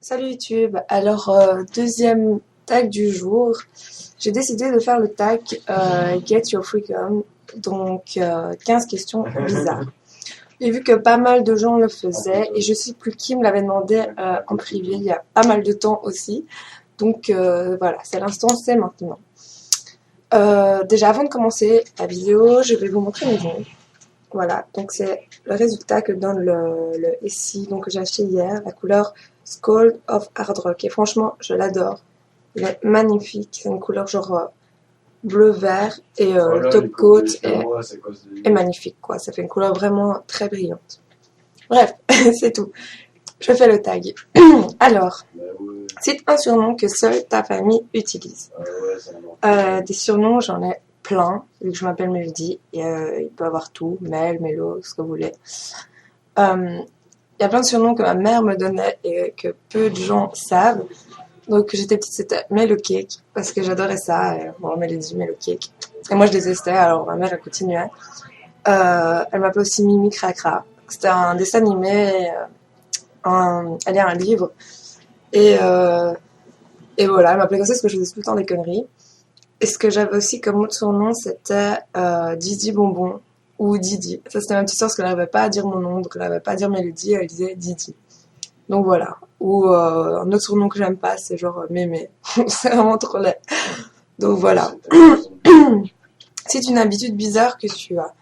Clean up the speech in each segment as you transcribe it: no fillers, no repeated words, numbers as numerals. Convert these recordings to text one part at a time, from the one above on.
Salut YouTube, alors deuxième tag du jour, j'ai décidé de faire le tag Get Your Freedom, donc 15 questions bizarres. J'ai vu que pas mal de gens le faisaient et je sais plus qui me l'avait demandé en privé il y a pas mal de temps aussi, donc voilà, c'est l'instant, c'est maintenant. Déjà avant de commencer la vidéo, je vais vous montrer mes ongles. Voilà, donc c'est le résultat que donne le SI donc, que j'ai acheté hier, la couleur Skull of Hard Rock. Et franchement, je l'adore. Il est magnifique. C'est une couleur genre bleu-vert et le top coat est magnifique. Quoi. Ça fait une couleur vraiment très brillante. Bref, c'est tout. Je fais le tag. Alors, cite un surnom que seule ta famille utilise. Des surnoms, j'en ai plein, vu que je m'appelle Mélodie, et il peut avoir tout, Mel, Mélo, ce que vous voulez. Il y a plein de surnoms que ma mère me donnait et que peu de gens savent. Donc j'étais petite, c'était Mélo Cake, parce que j'adorais ça, et, bon, Mélodie, Mélo Cake. Et moi je détestais, alors ma mère elle continuait. Elle m'appelait aussi Mimi Cracra. C'était un dessin animé, elle a un livre, et voilà, elle m'appelait comme ça parce que je faisais tout le temps des conneries. Et ce que j'avais aussi comme autre surnom, c'était Didi Bonbon ou Didi. Ça, c'était ma petite soeur parce qu'elle n'arrivait pas à dire mon nom, donc elle n'arrivait pas à dire Mélodie, elle disait Didi. Donc voilà. Ou un autre surnom que j'aime pas, c'est genre Mémé. C'est vraiment trop laid. Donc voilà. C'est une habitude bizarre que tu as.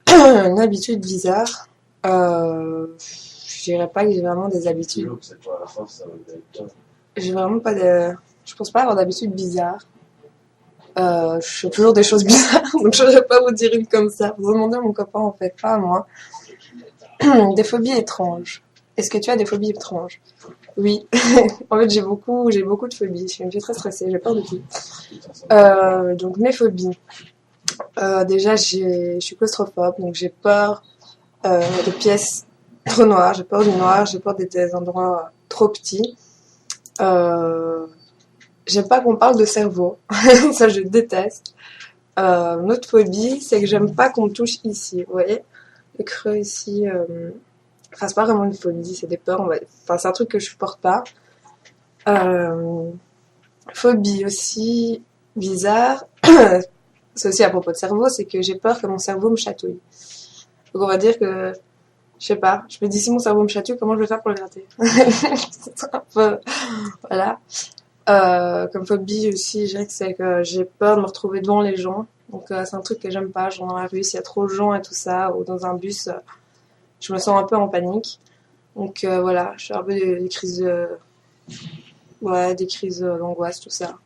Une habitude bizarre. Je dirais pas que j'ai vraiment des habitudes. J'ai vraiment pas de. Je pense pas avoir d'habitudes bizarres. Je fais toujours des choses bizarres, donc je ne vais pas vous dire une comme ça. Vous demandez à mon copain, en fait, pas à moi. Des phobies étranges. Est-ce que tu as des phobies étranges? Oui. En fait, j'ai beaucoup de phobies. Je suis une fille très stressée, j'ai peur de tout. Donc, mes phobies. Déjà, je suis claustrophobe, donc j'ai peur de pièces trop noires, j'ai peur du noir, j'ai peur des endroits trop petits. J'aime pas qu'on parle de cerveau, ça je déteste. Une autre phobie, c'est que j'aime pas qu'on me touche ici, vous voyez? Le creux ici, enfin c'est pas vraiment une phobie, c'est des peurs, enfin c'est un truc que je supporte pas. Phobie aussi bizarre, c'est aussi à propos de cerveau, c'est que j'ai peur que mon cerveau me chatouille. Donc on va dire que, je sais pas, je me dis si mon cerveau me chatouille, comment je vais faire pour le gratter? C'est un peu, voilà. Comme phobie aussi, je dirais que c'est que j'ai peur de me retrouver devant les gens. Donc c'est un truc que j'aime pas, genre dans la rue, s'il y a trop de gens et tout ça, ou dans un bus, je me sens un peu en panique. Donc voilà, je suis un peu des crises ouais, des crises d'angoisse, tout ça.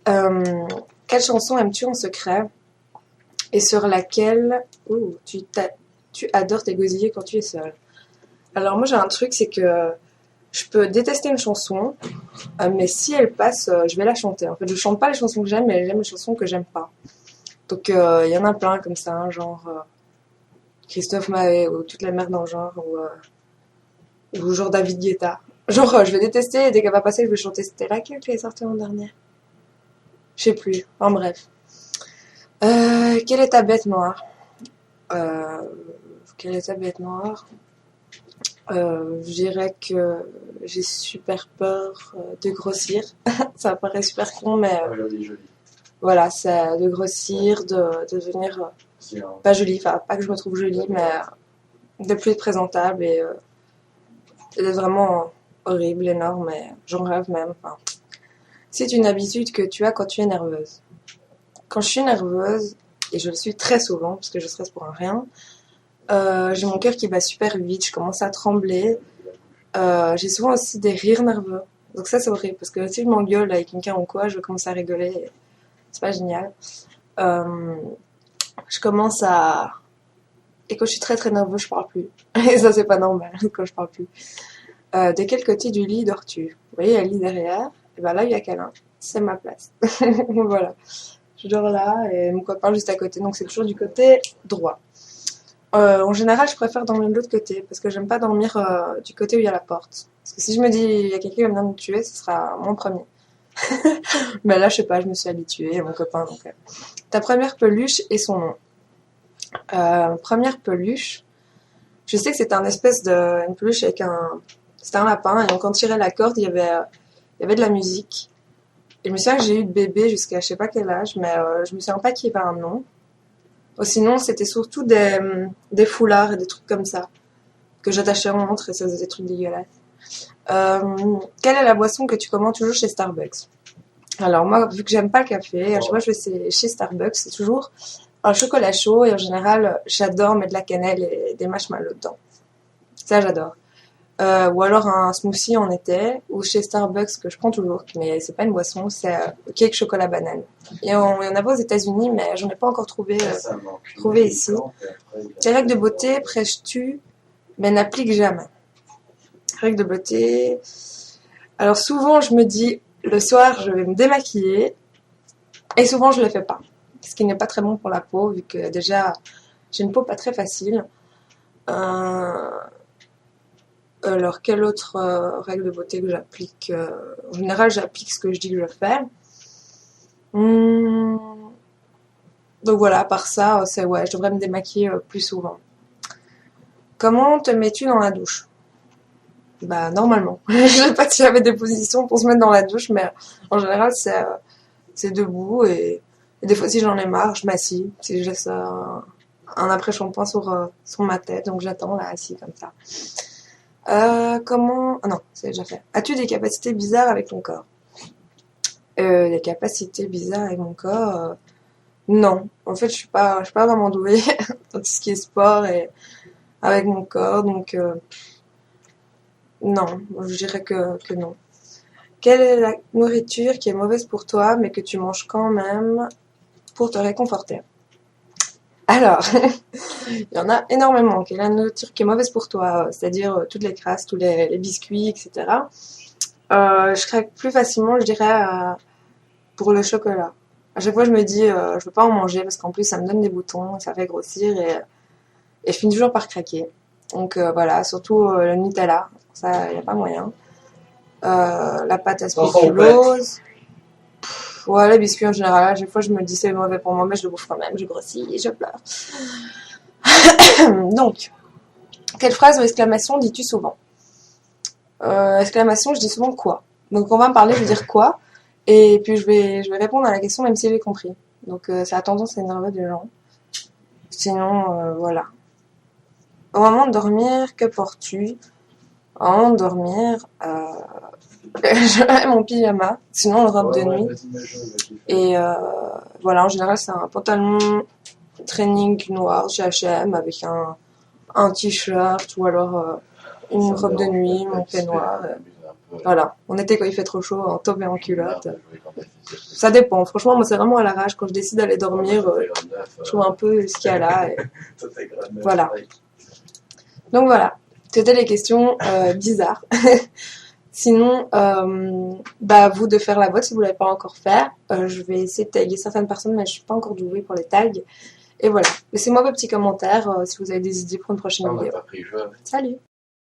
Quelle chanson aimes-tu en secret et sur laquelle tu adores t'égosiller quand tu es seule? Alors moi j'ai un truc, c'est que je peux détester une chanson, mais si elle passe, je vais la chanter. En fait, je chante pas les chansons que j'aime, mais j'aime les chansons que j'aime pas. Donc, il y en a plein comme ça, hein, genre Christophe Maé ou toute la merde dans le genre, ou genre David Guetta. Genre, je vais détester et dès qu'elle va passer, je vais chanter. C'était laquelle qui est sortie l'an dernier? Je sais plus. Enfin bref. Quelle est ta bête noire? euh, Quelle est ta bête noire? Je dirais que j'ai super peur de grossir. Ça paraît super con, mais voilà, c'est de grossir, de devenir pas jolie, enfin pas que je me trouve jolie, mais de plus être présentable et d'être vraiment horrible, énorme, et j'en rêve même. Enfin, c'est une habitude que tu as quand tu es nerveuse. Quand je suis nerveuse, et je le suis très souvent parce que je stresse pour un rien, j'ai mon cœur qui bat super vite, je commence à trembler. J'ai souvent aussi des rires nerveux. Donc ça c'est horrible parce que si je m'engueule avec quelqu'un ou quoi, je vais commencer à rigoler. Et c'est pas génial. Je commence à... Et quand je suis très très nerveuse, je parle plus. Et ça c'est pas normal quand je parle plus. De quel côté du lit dors-tu? Vous voyez, il y a le lit derrière. Et ben là, il y a câlin. C'est ma place. Voilà. Je dors là et mon copain juste à côté. Donc c'est toujours du côté droit. En général, je préfère dormir de l'autre côté parce que j'aime pas dormir du côté où il y a la porte. Parce que si je me dis il y a quelqu'un qui va venir me tuer, ce sera mon premier. Mais là, je sais pas, je me suis habituée, mon copain. Donc, ta première peluche et son nom. Première peluche, je sais que c'était une peluche avec un C'était un lapin, et donc quand on tirait la corde, il y avait de la musique. Et je me souviens que j'ai eu de bébé jusqu'à je sais pas quel âge, mais je me souviens pas qu'il y avait un nom. Sinon, c'était surtout des foulards et des trucs comme ça, que j'attachais en montre et ça faisait des trucs dégueulasses. Quelle est la boisson que tu commandes toujours chez Starbucks? Alors moi, vu que j'aime pas le café, à chaque fois que je vais chez Starbucks, c'est toujours un chocolat chaud et en général, j'adore mettre de la cannelle et des marshmallows dedans. Ça, j'adore. Ou alors un smoothie en été, ou chez Starbucks que je prends toujours, mais c'est pas une boisson, c'est cake chocolat banane. Et il y en a pas aux États-Unis, mais j'en ai pas encore trouvé ici. Quelle règle de beauté prêches-tu, mais n'applique jamais? Règle de beauté. Alors souvent, je me dis le soir, je vais me démaquiller, et souvent je le fais pas, ce qui n'est pas très bon pour la peau, vu que déjà j'ai une peau pas très facile. Alors, quelle autre règle de beauté que j'applique? En général, j'applique ce que je dis que je fais. Donc voilà, à part ça, c'est ouais, je devrais me démaquiller plus souvent. Comment te mets-tu dans la douche? Bah, normalement. Je sais pas s'il y avait des positions pour se mettre dans la douche, mais en général, c'est debout et des fois, si j'en ai marre, je m'assis. Si j'ai ça, un après-shampoing sur ma tête, donc j'attends là, assis comme ça. Comment... Ah non, c'est déjà fait. As-tu des capacités bizarres avec ton corps? Des capacités bizarres avec mon corps? Non. En fait, je suis pas vraiment douée dans tout ce qui est sport et avec mon corps, donc non, je dirais que non. Quelle est la nourriture qui est mauvaise pour toi, mais que tu manges quand même pour te réconforter? Alors, il y en a énormément. Quelle est la nourriture qui est mauvaise pour toi? C'est-à-dire toutes les crasses, tous les biscuits, etc. Je craque plus facilement, je dirais, pour le chocolat. À chaque fois, je me dis, je veux pas en manger parce qu'en plus, ça me donne des boutons, ça fait grossir et je finis toujours par craquer. Donc voilà, surtout le Nutella, ça, y a pas moyen. La pâte à spéculoos. Ouais, les biscuits en général, à chaque fois, je me dis c'est mauvais pour moi, mais je le bouffe quand même, je grossis et je pleure. Donc, quelle phrase ou exclamation dis-tu souvent? Exclamation, je dis souvent quoi. Donc on va me parler, je vais dire quoi, et puis je vais répondre à la question même si j'ai compris. Donc ça a tendance à énerver des gens. Sinon, voilà. Au moment de dormir, que portes-tu? Au moment de dormir, je mets mon pyjama, sinon une robe de nuit. Et voilà, en général c'est un pantalon training noir chez H&M avec un t-shirt ou alors une robe de nuit, mon peignoir. Voilà, en été quand il fait trop chaud, en top et en culotte. Ça dépend, franchement moi c'est vraiment à l'arrache, quand je décide d'aller dormir, je vois un peu ce qu'il y a là. Et voilà. Donc voilà, c'était les questions bizarres. Sinon, bah vous de faire la vôtre si vous ne l'avez pas encore fait. Je vais essayer de taguer certaines personnes, mais je suis pas encore douée pour les tags. Et voilà. Laissez-moi vos petits commentaires si vous avez des idées pour une prochaine vidéo. Salut!